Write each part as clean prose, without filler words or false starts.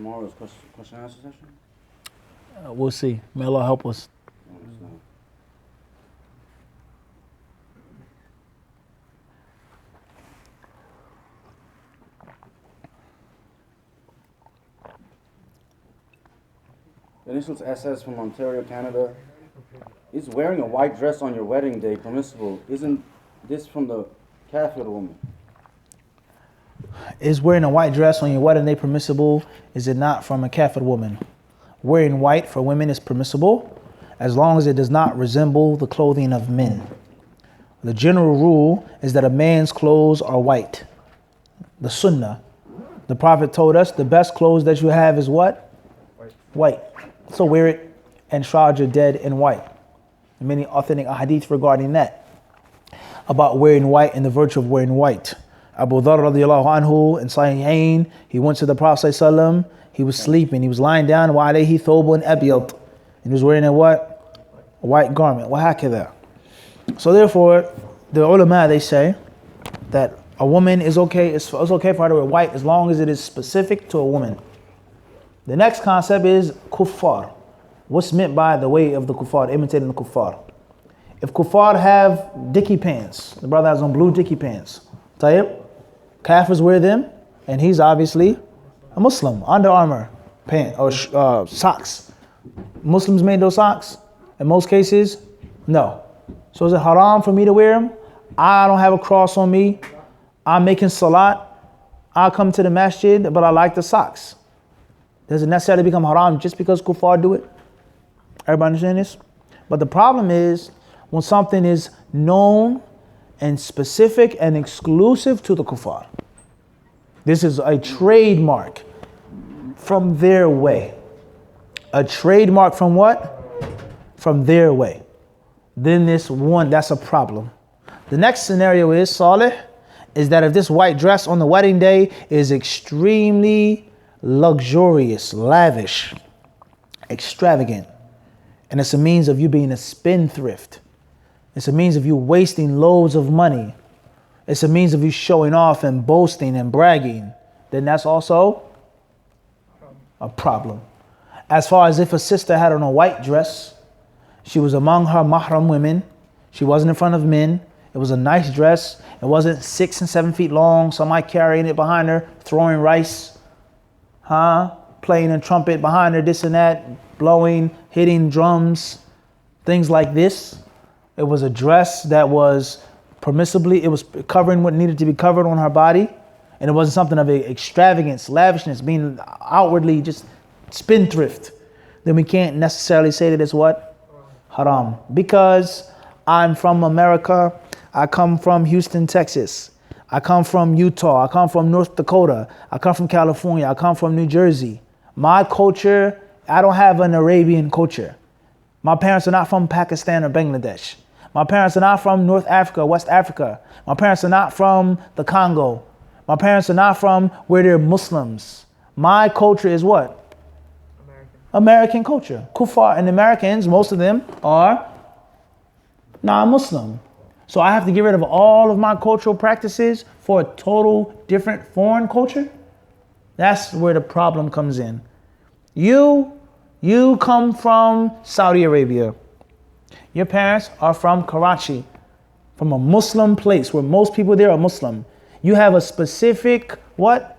tomorrow's question and answer session? We'll see. May Allah help us. Initials SS from Ontario, Canada. Is wearing a white dress on your wedding day permissible? Isn't this from the kafir woman? Is wearing a white dress on your wedding day permissible? Is it not from a kafir woman? Wearing white for women is permissible as long as it does not resemble the clothing of men. The general rule is that a man's clothes are white. The sunnah. The Prophet told us the best clothes that you have is what? White. So wear it and shroud your dead in white. Many authentic hadith regarding that, about wearing white and the virtue of wearing white. Abu Dharr radiallahu anhu in Sahihain, he went to the Prophet ﷺ, he was sleeping, he was lying down, وَعَلَيْهِ ثَوْبٌ أَبْيَضٌ, and he was wearing a what? A white garment. وَهَكَذَا. So therefore, the ulama, they say that a woman is okay, it's okay for her to wear white as long as it is specific to a woman. The next concept is kuffar. What's meant by the way of the kuffar, imitating the kuffar? If kuffar have dicky pants, the brother has on blue dicky pants, tayyib, kafirs wear them, and he's obviously a Muslim. Under Armour pant or socks. Muslims made those socks? In most cases, no. So is it haram for me to wear them? I don't have a cross on me. I'm making salat. I come to the masjid, but I like the socks. Does it necessarily become haram just because kuffar do it? Everybody understand this? But the problem is when something is known and specific and exclusive to the kuffar. This is a trademark from their way. A trademark from what? From their way. Then that's a problem. The next scenario is, Salih, is that if this white dress on the wedding day is extremely luxurious, lavish, extravagant, and it's a means of you being a spendthrift. It's a means of you wasting loads of money. It's a means of you showing off and boasting and bragging. Then that's also a problem. As far as if a sister had on a white dress, she was among her mahram women, she wasn't in front of men, it was a nice dress, it wasn't 6 and 7 feet long, somebody carrying it behind her, throwing rice, playing a trumpet behind her, this and that, blowing, hitting drums, things like this. It was a dress that was permissibly, it was covering what needed to be covered on her body. And it wasn't something of extravagance, lavishness, being outwardly just spendthrift. Then we can't necessarily say that it's what? Haram. Because I'm from America, I come from Houston, Texas. I come from Utah, I come from North Dakota, I come from California, I come from New Jersey. My culture, I don't have an Arabian culture. My parents are not from Pakistan or Bangladesh. My parents are not from North Africa, West Africa. My parents are not from the Congo. My parents are not from where they're Muslims. My culture is what? American culture. Kuffar and Americans, most of them are non-Muslim. So I have to get rid of all of my cultural practices for a total different foreign culture? That's where the problem comes in. You come from Saudi Arabia. Your parents are from Karachi, from a Muslim place where most people there are Muslim. You have a specific what?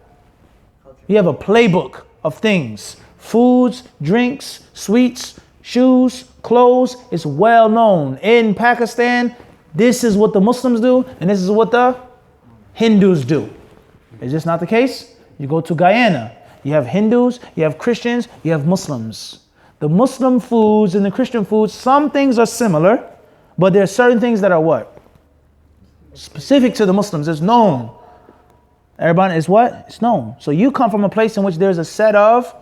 You have a playbook of things. Foods, drinks, sweets, shoes, clothes. It's well known. In Pakistan, this is what the Muslims do, and this is what the Hindus do. Is this not the case? You go to Guyana, you have Hindus, you have Christians, you have Muslims. The Muslim foods and the Christian foods, some things are similar, but there are certain things that are what? Specific to the Muslims. It's known. Everybody is what? It's known. So you come from a place in which there's a set of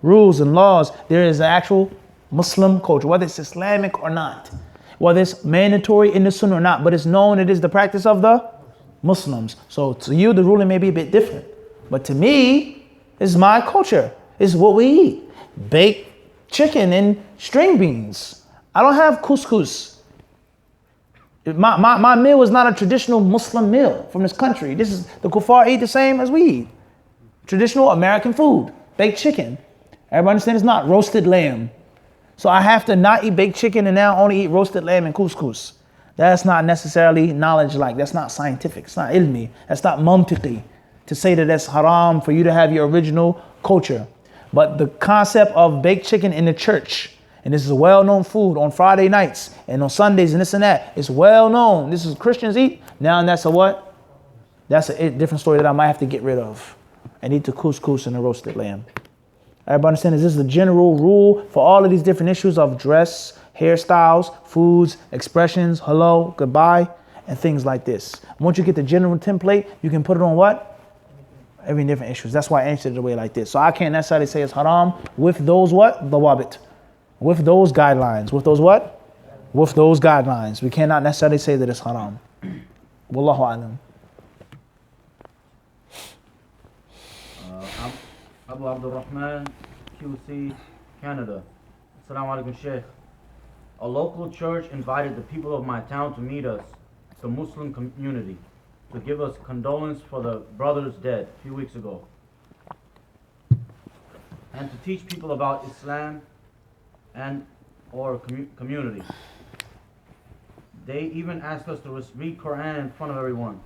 rules and laws. There is an actual Muslim culture, whether it's Islamic or not, whether it's mandatory in the Sunnah or not, but it's known it is the practice of the Muslims. So to you, the ruling may be a bit different. But to me, it's my culture. It's what we eat. Baked chicken and string beans. I don't have couscous. My meal is not a traditional Muslim meal from this country. This is the kuffar eat the same as we eat. Traditional American food. baked chicken. Everybody understand it's not roasted lamb. So I have to not eat baked chicken and now only eat roasted lamb and couscous. That's not necessarily knowledge, like that's not scientific. It's not ilmi. That's not mantiqi to say that that's haram for you to have your original culture. But the concept of baked chicken in the church, and this is a well-known food on Friday nights and on Sundays and this and that, it's well known. This is Christians eat. Now and that's a what? That's a different story that I might have to get rid of and eat the couscous and the roasted lamb. Everybody understand this is the general rule for all of these different issues of dress, hairstyles, foods, expressions, hello, goodbye, and things like this. Once you get the general template, you can put it on what? Every different issues. That's why I answered it the way like this. So I can't necessarily say it's haram with those what? The wabit. With those guidelines. With those what? With those guidelines. We cannot necessarily say that it's haram. Wallahu alam. Abu Abdul Rahman, QC, Canada. Assalamu alaikum, Sheikh. A local church invited the people of my town to meet us, the Muslim community, to give us condolence for the brothers dead a few weeks ago, and to teach people about Islam and or community. They even asked us to read Quran in front of everyone,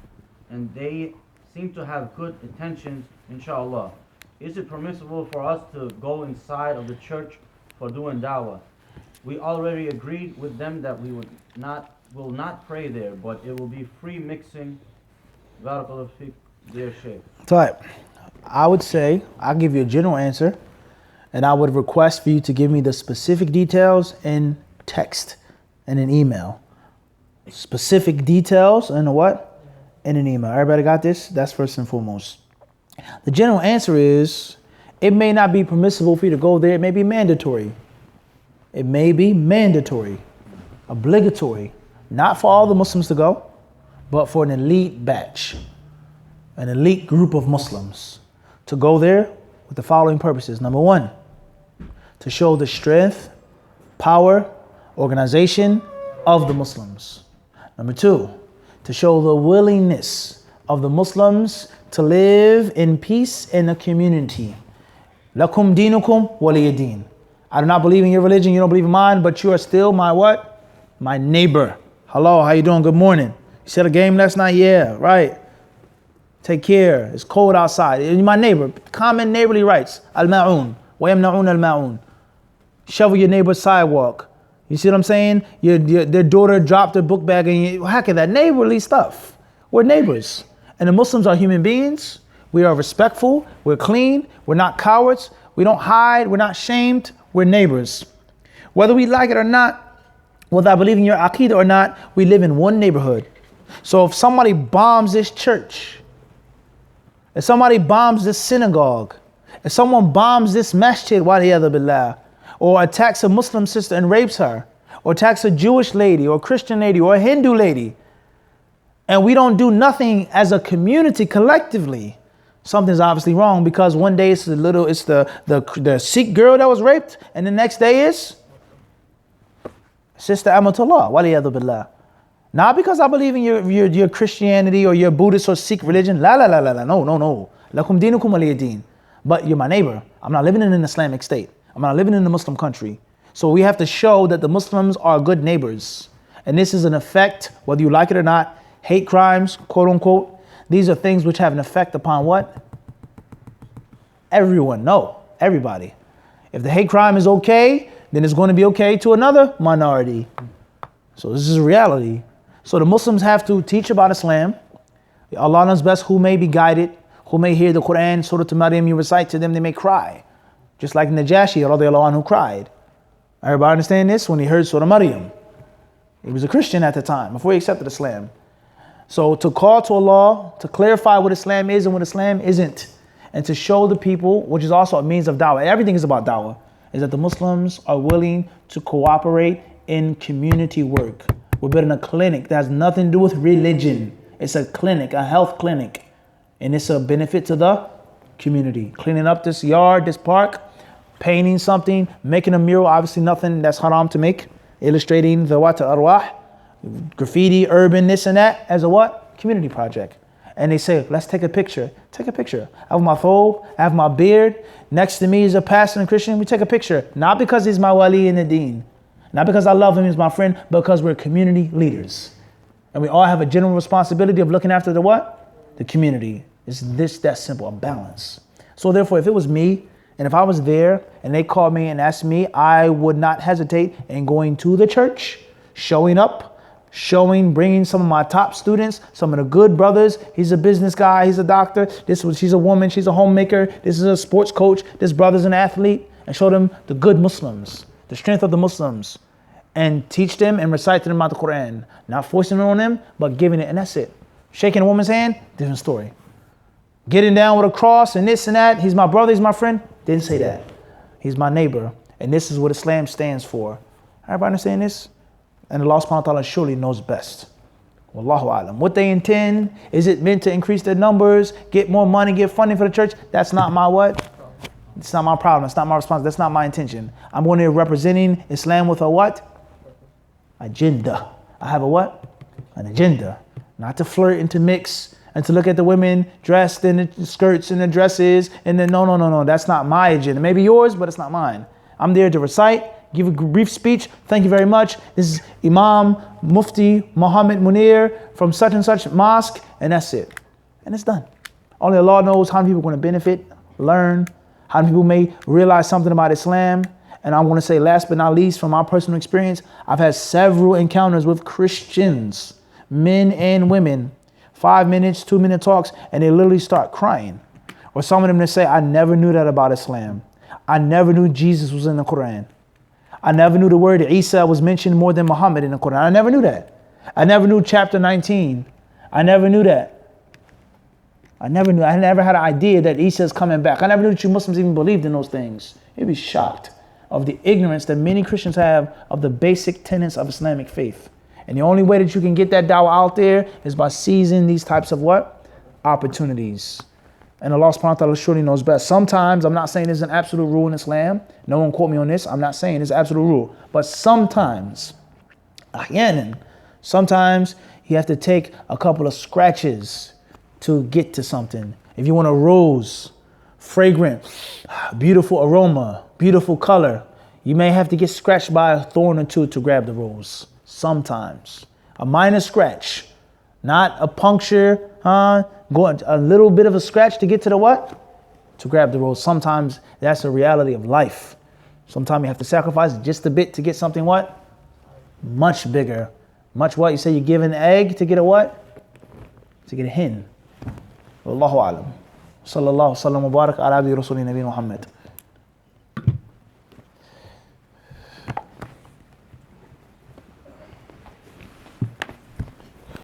and they seem to have good intentions, inshallah. Is it permissible for us to go inside of the church for doing dawah? We already agreed with them that we will not pray there, but it will be free mixing. Barakallahu feek, dear Sheikh. So I would say, I'll give you a general answer, and I would request for you to give me the specific details in text and an email. Specific details in a what? In an email. Everybody got this? That's first and foremost. The general answer is, it may not be permissible for you to go there. It may be mandatory. It may be mandatory, obligatory, not for all the Muslims to go, but for an elite batch, an elite group of Muslims to go there with the following purposes. Number one, to show the strength, power, organization of the Muslims. Number two, to show the willingness of the Muslims to live in peace in a community. Lakum dinukum waliyadin. I do not believe in your religion, you don't believe in mine, but you are still my what? My neighbor. Hello, how you doing? Good morning. You said a game last night? Yeah, right. Take care. It's cold outside. You're my neighbor. Common neighborly rights. Al-ma'un. Wa yamna'un al-ma'un. Shovel your neighbor's sidewalk. You see what I'm saying? Their daughter dropped her book bag and you hack at that neighborly stuff. We're neighbors. And the Muslims are human beings. We are respectful. We're clean. We're not cowards. We don't hide. We're not shamed. We're neighbors. Whether we like it or not, whether I believe in your aqidah or not, we live in one neighborhood. So if somebody bombs this church, if somebody bombs this synagogue, if someone bombs this masjid, waliyadhu billah, or attacks a Muslim sister and rapes her, or attacks a Jewish lady, or a Christian lady, or a Hindu lady, and we don't do nothing as a community collectively, something's obviously wrong, because one day it's the Sikh girl that was raped, and the next day is Sister Amatullah, waliyadhu billah. Not because I believe in your Christianity or your Buddhist or Sikh religion. No. Lakum dinukum waliyadin. But you're my neighbor. I'm not living in an Islamic state. I'm not living in a Muslim country. So we have to show that the Muslims are good neighbors. And this is an effect, whether you like it or not. Hate crimes, quote unquote. These are things which have an effect upon what? Everyone. No, everybody. If the hate crime is okay, then it's going to be okay to another minority. So this is a reality. So the Muslims have to teach about Islam. Allah knows best who may be guided, who may hear the Quran, Surah Maryam, you recite to them, they may cry. Just like Najashi radiallahu anhu cried. Everybody understand this? When he heard Surah Maryam. He was a Christian at the time, before he accepted Islam. So to call to Allah, to clarify what Islam is and what Islam isn't, and to show the people, which is also a means of da'wah, everything is about da'wah, is that the Muslims are willing to cooperate in community work. We're building a clinic that has nothing to do with religion. It's a clinic, a health clinic. And it's a benefit to the community. Cleaning up this yard, this park, painting something, making a mural, obviously nothing that's haram to make. Illustrating the wat al-arwah, graffiti, urban, this and that, as a what? Community project. and they say, let's take a picture. Take a picture. I have my thobe, I have my beard. Next to me is a pastor and Christian. We take a picture. Not because he's my wali in the deen. Not because I love him, he's my friend, but because we're community leaders. And we all have a general responsibility of looking after the what? The community. It's this, that simple, a balance. So therefore, if it was me, and if I was there and they called me and asked me, I would not hesitate in going to the church, showing up, bringing some of my top students, some of the good brothers. He's a business guy. He's a doctor. She's a woman. She's a homemaker. This is a sports coach. This brother's an athlete. And show them the good Muslims, the strength of the Muslims, and teach them and recite to them about the Quran. Not forcing it on them, but giving it. And that's it. Shaking a woman's hand, different story. Getting down with a cross and this and that. He's my brother. He's my friend. Didn't say that. He's my neighbor. And this is what Islam stands for. Everybody understand this? And Allah subhanahu wa ta'ala surely knows best. Wallahu alam. What they intend, is it meant to increase their numbers, get more money, get funding for the church? That's not my what? It's not my problem. It's not my responsibility. That's not my intention. I'm going there representing Islam with a what? Agenda. I have a what? An agenda. Not to flirt and to mix and to look at the women dressed in the skirts and the dresses and then no. That's not my agenda. Maybe yours, but it's not mine. I'm there to recite, give a brief speech. Thank you very much. This is Imam Mufti Muhammad Munir from such and such mosque, and that's it. And it's done. Only Allah knows how many people are going to benefit, learn, how many people may realize something about Islam. And I'm going to say last but not least, from my personal experience, I've had several encounters with Christians, men and women, 5 minutes, 2 minute talks, and they literally start crying. Or some of them that say, I never knew that about Islam. I never knew Jesus was in the Quran. I never knew the word Isa was mentioned more than Muhammad in the Quran. I never knew that. I never knew chapter 19. I never knew that. I never had an idea that Isa is coming back. I never knew that you Muslims even believed in those things. You'd be shocked of the ignorance that many Christians have of the basic tenets of Islamic faith. And the only way that you can get that dawah out there is by seizing these types of what? Opportunities. And Allah subhanahu wa ta'ala surely knows best. Sometimes, I'm not saying there's an absolute rule in Islam. No one quote me on this. I'm not saying it's an absolute rule. But sometimes, sometimes you have to take a couple of scratches to get to something. If you want a rose, fragrant, beautiful aroma, beautiful color, you may have to get scratched by a thorn or two to grab the rose. Sometimes. A minor scratch, not a puncture, Going a little bit of a scratch to get to the what? To grab the rose. Sometimes that's a reality of life. Sometimes you have to sacrifice just a bit to get something what? Much bigger. Much what? You say you give an egg to get a what? To get a hen. Wallahu alam. Sallallahu sallam wa barak ala abdi rasuli nabi Muhammad.